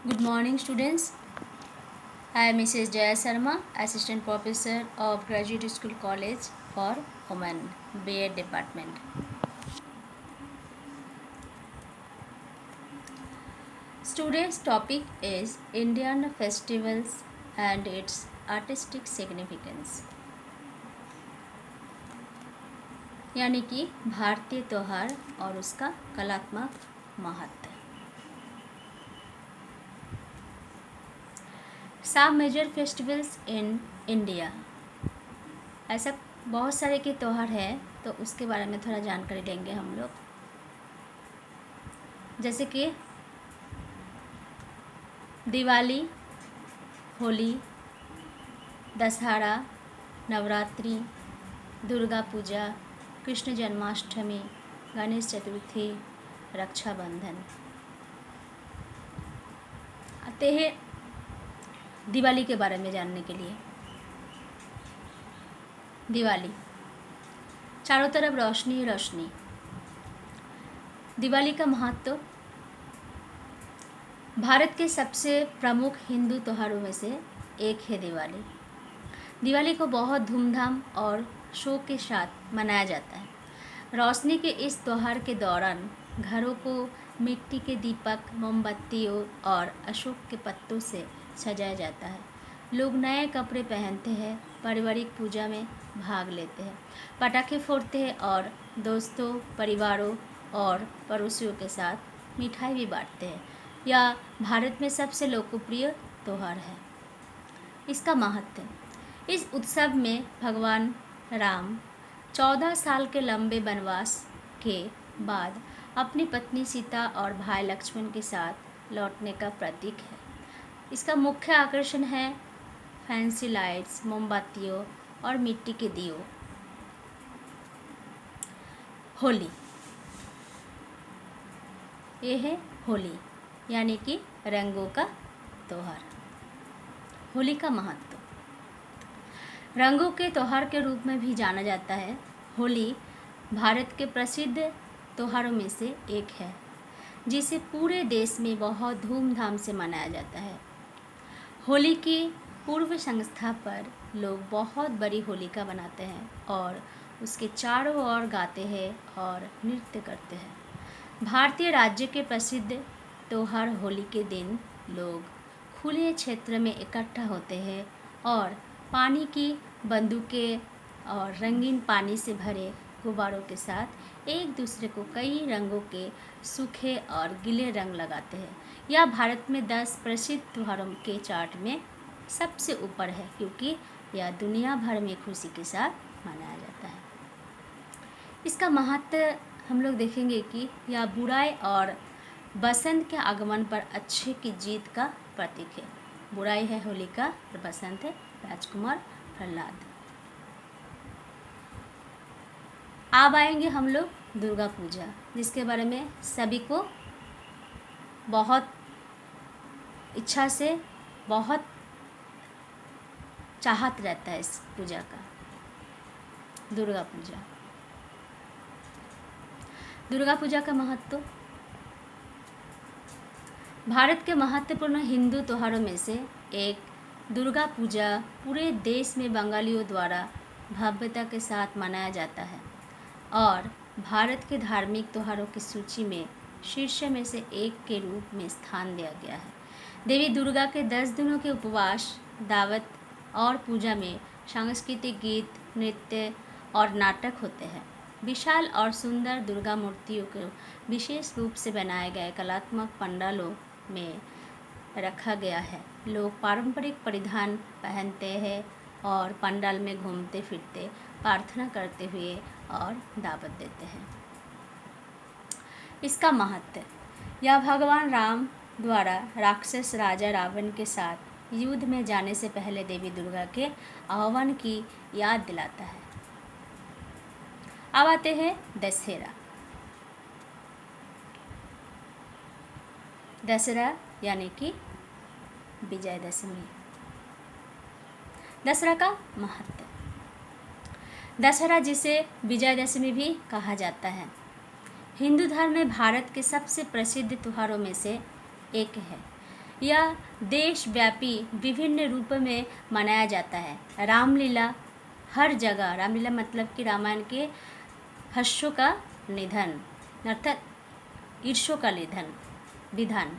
Good morning, students. I am Mrs. Jaya Sharma, Assistant Professor of Graduate School College for Women, B.Ed Department. Today's topic is Indian festivals and its artistic significance. यानी कि भारतीय त्योहार और उसका कलात्मक महत्व. Some major festivals in India. ऐसा बहुत सारे के त्यौहार हैं, तो उसके बारे में थोड़ा जानकारी लेंगे हम लोग. जैसे कि दिवाली, होली, दशहरा, नवरात्रि, दुर्गा पूजा, कृष्ण जन्माष्टमी, गणेश चतुर्थी, रक्षाबंधन. आते हैं दिवाली के बारे में जानने के लिए. दिवाली, चारों तरफ रोशनी ही रोशनी. दिवाली का महत्व भारत के सबसे प्रमुख हिंदू त्योहारों में से एक है दिवाली. दिवाली को बहुत धूमधाम और शौक के साथ मनाया जाता है. रोशनी के इस त्यौहार के दौरान घरों को मिट्टी के दीपक, मोमबत्तियों और अशोक के पत्तों से सजाया जाता है. लोग नए कपड़े पहनते हैं, पारिवारिक पूजा में भाग लेते हैं, पटाखे फोड़ते हैं और दोस्तों, परिवारों और पड़ोसियों के साथ मिठाई भी बांटते हैं. यह भारत में सबसे लोकप्रिय त्यौहार है. इसका महत्व, इस उत्सव में भगवान राम 14 साल के लंबे वनवास के बाद अपनी पत्नी सीता और भाई लक्ष्मण के साथ लौटने का प्रतीक है. इसका मुख्य आकर्षण है फैंसी लाइट्स, मोमबत्तियों और मिट्टी के दियों. होली, ये है होली यानी कि रंगों का त्यौहार. होली का महत्व, रंगों के त्यौहार के रूप में भी जाना जाता है. होली भारत के प्रसिद्ध त्योहारों में से एक है, जिसे पूरे देश में बहुत धूमधाम से मनाया जाता है. होली की पूर्व संस्था पर लोग बहुत बड़ी होलिका बनाते हैं और उसके चारों ओर गाते हैं और नृत्य करते हैं. भारतीय राज्य के प्रसिद्ध त्यौहार होली के दिन लोग खुले क्षेत्र में इकट्ठा होते हैं और पानी की बंदूकें और रंगीन पानी से भरे गुब्बारों के साथ एक दूसरे को कई रंगों के सूखे और गीले रंग लगाते हैं. यह भारत में 10 प्रसिद्ध त्योहारों के चार्ट में सबसे ऊपर है, क्योंकि यह दुनिया भर में खुशी के साथ मनाया जाता है. इसका महत्व हम लोग देखेंगे कि यह बुराई और बसंत के आगमन पर अच्छे की जीत का प्रतीक है. बुराई है होलिका और बसंत है राजकुमार प्रहलाद. अब आएंगे हम लोग दुर्गा पूजा, जिसके बारे में सभी को बहुत इच्छा से, बहुत चाहत रहता है इस पूजा का. दुर्गा पूजा, दुर्गा पूजा का महत्व, भारत के महत्वपूर्ण हिंदू त्योहारों में से एक दुर्गा पूजा पूरे देश में बंगालियों द्वारा भव्यता के साथ मनाया जाता है और भारत के धार्मिक त्योहारों की सूची में शीर्ष में से एक के रूप में स्थान दिया गया है. देवी दुर्गा के 10 दिनों के उपवास, दावत और पूजा में सांस्कृतिक गीत, नृत्य और नाटक होते हैं. विशाल और सुंदर दुर्गा मूर्तियों को विशेष रूप से बनाए गए कलात्मक पंडालों में रखा गया है. लोग पारंपरिक परिधान पहनते हैं और पंडाल में घूमते फिरते प्रार्थना करते हुए और दावत देते हैं. इसका महत्व, यह भगवान राम द्वारा राक्षस राजा रावण के साथ युद्ध में जाने से पहले देवी दुर्गा के आह्वान की याद दिलाता है. अब आते हैं दशहरा. दशहरा यानी कि विजयदशमी. दशहरा का महत्व, दशहरा जिसे विजयदशमी भी कहा जाता है, हिंदू धर्म में भारत के सबसे प्रसिद्ध त्योहारों में से एक है. यह देशव्यापी विभिन्न रूपों में मनाया जाता है। रामलीला हर जगह, रामलीला मतलब कि रामायण के हर्षों का निधन अर्थात ईर्ष्यों का विधान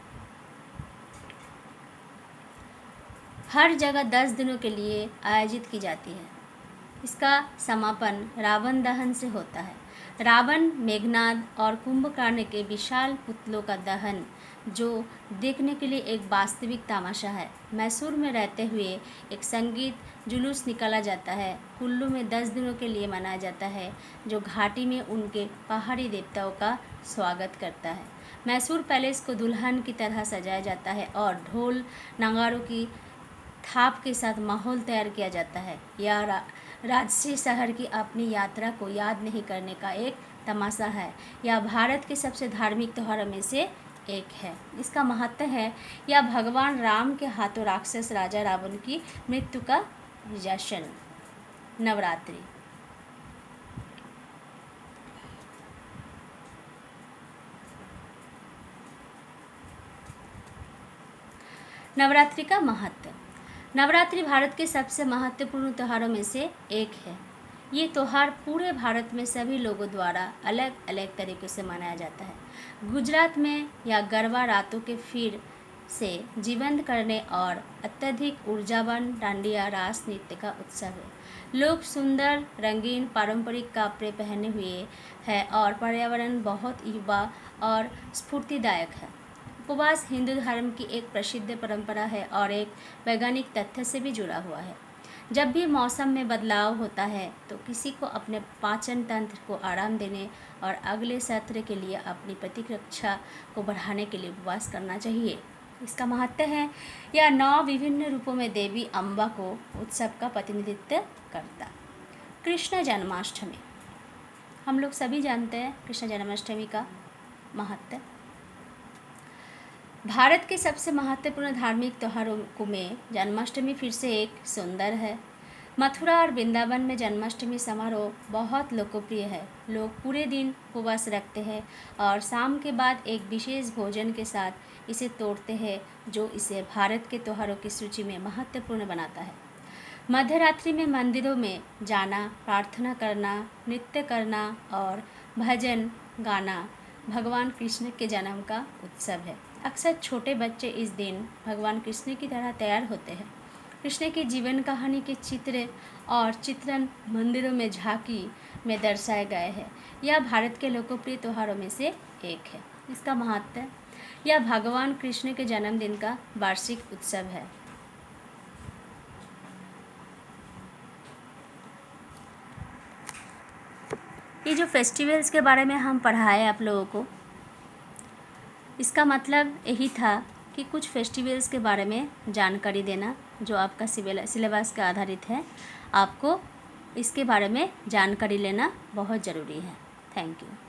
हर जगह 10 दिनों के लिए आयोजित की जाती है। इसका समापन रावण दहन से होता है। रावण, मेघनाद और कुंभकर्ण के विशाल पुतलों का दहन, जो देखने के लिए एक वास्तविक तमाशा है। मैसूर में रहते हुए एक संगीत जुलूस निकाला जाता है। कुल्लू में 10 दिनों के लिए मनाया जाता है, जो घाटी में उनके पहाड़ी देवताओं का स्वागत करता है। मैसूर पैलेस को दुल्हन की तरह सजाया जाता है और ढोल नगाड़ों की थाप के साथ माहौल तैयार किया जाता है। यह राजसी शहर की अपनी यात्रा को याद नहीं करने का एक तमाशा है। यह भारत के सबसे धार्मिक त्योहारों में से एक है। इसका महत्व है, यह भगवान राम के हाथों राक्षस राजा रावण की मृत्यु का जश्न। नवरात्रि। नवरात्रि का महत्व। नवरात्रि भारत के सबसे महत्वपूर्ण त्योहारों में से एक है। ये त्यौहार पूरे भारत में सभी लोगों द्वारा अलग अलग तरीक़ों से मनाया जाता है। गुजरात में यह गरबा रातों के फिर से जीवंत करने और अत्यधिक ऊर्जावान डांडिया रास नृत्य का उत्सव है। लोग सुंदर रंगीन पारंपरिक कपड़े पहने हुए हैं और पर्यावरण बहुत युवा और स्फूर्तिदायक है। उपवास हिंदू धर्म की एक प्रसिद्ध परंपरा है और एक वैज्ञानिक तथ्य से भी जुड़ा हुआ है। जब भी मौसम में बदलाव होता है तो किसी को अपने पाचन तंत्र को आराम देने और अगले सत्र के लिए अपनी प्रतिरक्षा को बढ़ाने के लिए उपवास करना चाहिए। इसका महत्व है, यह 9 विभिन्न रूपों में देवी अम्बा को उत्सव का प्रतिनिधित्व करता। कृष्ण जन्माष्टमी। हम लोग सभी जानते हैं कृष्ण जन्माष्टमी का महत्व। भारत के सबसे महत्वपूर्ण धार्मिक त्योहारों में जन्माष्टमी फिर से एक सुंदर है। मथुरा और वृंदावन में जन्माष्टमी समारोह बहुत लोकप्रिय है। लोग पूरे दिन उपवास रखते हैं और शाम के बाद एक विशेष भोजन के साथ इसे तोड़ते हैं, जो इसे भारत के त्योहारों की सूची में महत्वपूर्ण बनाता है। मध्य रात्रि में मंदिरों में जाना, प्रार्थना करना, नृत्य करना और भजन गाना भगवान कृष्ण के जन्म का उत्सव है। अक्सर छोटे बच्चे इस दिन भगवान कृष्ण की तरह तैयार होते हैं। कृष्ण की जीवन कहानी के चित्र और चित्रण मंदिरों में झांकी में दर्शाए गए हैं। यह भारत के लोकप्रिय त्योहारों में से एक है। इसका महत्व, यह भगवान कृष्ण के जन्मदिन का वार्षिक उत्सव है। ये जो फेस्टिवल्स के बारे में हम पढ़ाए आप लोगों को, इसका मतलब यही था कि कुछ फेस्टिवल्स के बारे में जानकारी देना जो आपका सिलेबस के आधारित है। आपको इसके बारे में जानकारी लेना बहुत ज़रूरी है। Thank you.